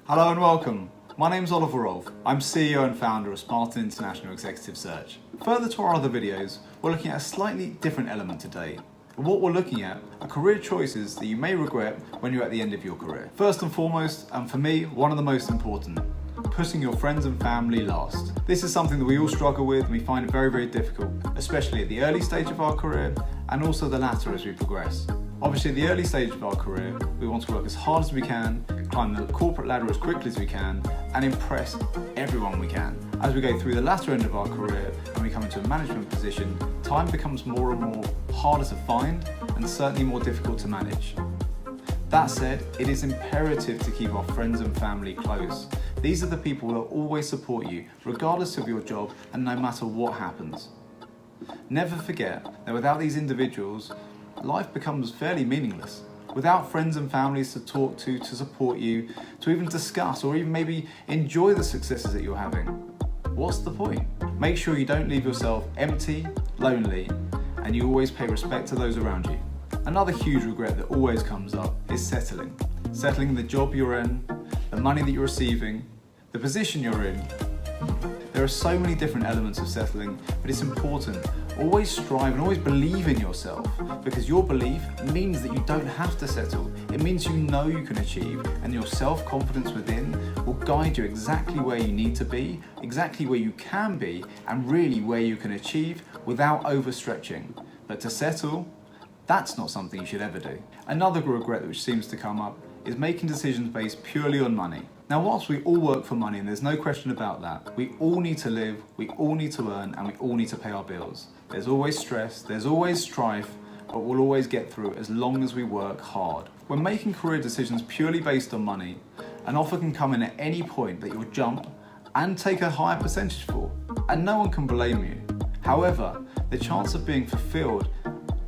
Hello and welcome. My name's Oliver Rolfe. I'm CEO and founder of Spartan International Executive Search. Further to our other videos, we're looking at a slightly different element today. And what we're looking at are career choices that you may regret when you're at the end of your career. First and foremost, and for me, one of the most important, putting your friends and family last. This is something that we all struggle with and we find it very, very difficult, especially at the early stage of our career and also the latter as we progress. Obviously, at the early stage of our career, we want to work as hard as we can, climb the corporate ladder as quickly as we can, and impress everyone we can. As we go through the latter end of our career and we come into a management position, time becomes more and more harder to find and certainly more difficult to manage. That said, it is imperative to keep our friends and family close. These are the people that always support you, regardless of your job and no matter what happens. Never forget that without these individuals, life becomes fairly meaningless. Without friends and families to talk to support you, to even discuss or even maybe enjoy the successes that you're having, what's the point? Make sure you don't leave yourself empty, lonely, and you always pay respect to those around you. Another huge regret that always comes up is settling. Settling in the job you're in, the money that you're receiving, the position you're in. There are so many different elements of settling, but it's important. Always strive and always believe in yourself, because your belief means that you don't have to settle. It means you know you can achieve, and your self-confidence within will guide you exactly where you need to be, exactly where you can be, and really where you can achieve without overstretching. But to settle, that's not something you should ever do. Another regret which seems to come up is making decisions based purely on money. Now, whilst we all work for money, and there's no question about that, we all need to live, we all need to earn, and we all need to pay our bills. There's always stress, there's always strife, but we'll always get through it as long as we work hard. When making career decisions purely based on money, an offer can come in at any point that you'll jump and take a higher percentage for, and no one can blame you. However, the chance of being fulfilled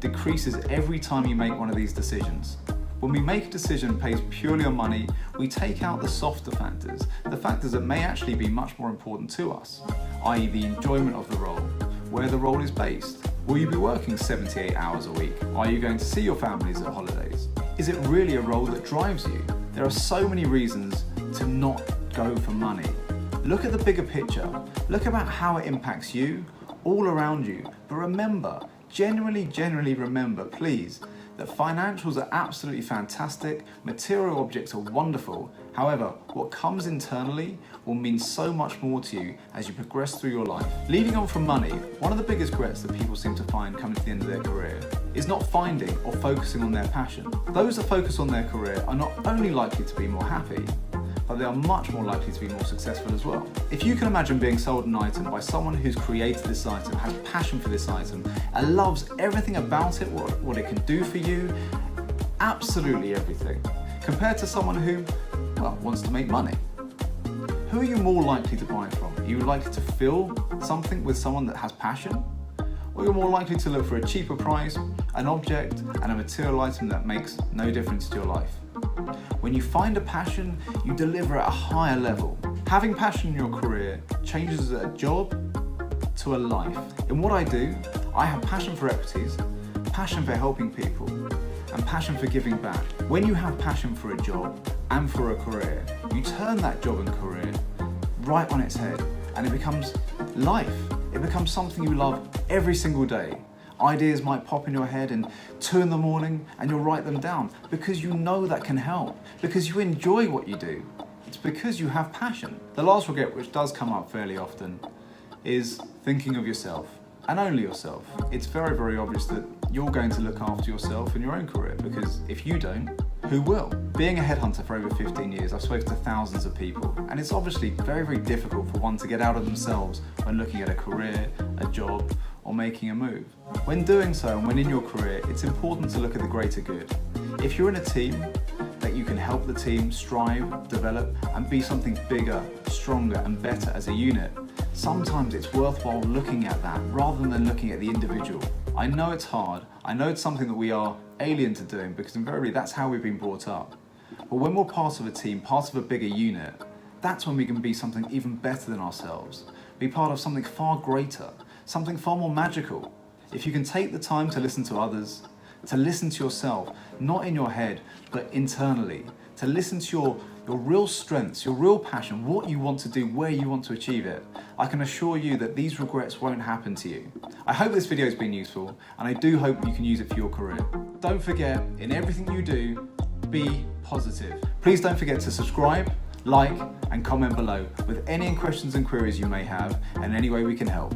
decreases every time you make one of these decisions. When we make a decision based purely on money, we take out the softer factors, the factors that may actually be much more important to us, i.e. the enjoyment of the role, where the role is based. Will you be working 78 hours a week? Are you going to see your families at holidays? Is it really a role that drives you? There are so many reasons to not go for money. Look at the bigger picture. Look about how it impacts you, all around you. But remember, genuinely remember, please, that financials are absolutely fantastic, material objects are wonderful. However, what comes internally will mean so much more to you as you progress through your life. Leading on from money, one of the biggest regrets that people seem to find coming to the end of their career is not finding or focusing on their passion. Those that focus on their career are not only likely to be more happy, but they are much more likely to be more successful as well. If you can imagine being sold an item by someone who's created this item, has passion for this item, and loves everything about it, what it can do for you, absolutely everything, compared to someone who, well, wants to make money. Who are you more likely to buy from? Are you likely to fill something with someone that has passion? Or you're more likely to look for a cheaper price, an object, and a material item that makes no difference to your life? When you find a passion, you deliver at a higher level. Having passion in your career changes a job to a life. In what I do, I have passion for equities, passion for helping people, and passion for giving back. When you have passion for a job and for a career, you turn that job and career right on its head, and it becomes life. It becomes something you love every single day. Ideas might pop in your head in 2 a.m. and you'll write them down because you know that can help, because you enjoy what you do. It's because you have passion. The last regret, which does come up fairly often, is thinking of yourself and only yourself. It's very, very obvious that you're going to look after yourself in your own career, because if you don't, who will? Being a headhunter for over 15 years, I've spoken to thousands of people, and it's obviously very, very difficult for one to get out of themselves when looking at a career, a job, or making a move. When doing so and when in your career, it's important to look at the greater good. If you're in a team, that you can help the team strive, develop, and be something bigger, stronger, and better as a unit, sometimes it's worthwhile looking at that rather than looking at the individual. I know it's hard. I know it's something that we are alien to doing, because invariably that's how we've been brought up. But when we're part of a team, part of a bigger unit, that's when we can be something even better than ourselves. Be part of something far greater, something far more magical. If you can take the time to listen to others, to listen to yourself, not in your head, but internally, to listen to your real strengths, your real passion, what you want to do, where you want to achieve it, I can assure you that these regrets won't happen to you. I hope this video has been useful, and I do hope you can use it for your career. Don't forget, in everything you do, be positive. Please don't forget to subscribe, like, and comment below with any questions and queries you may have, and any way we can help.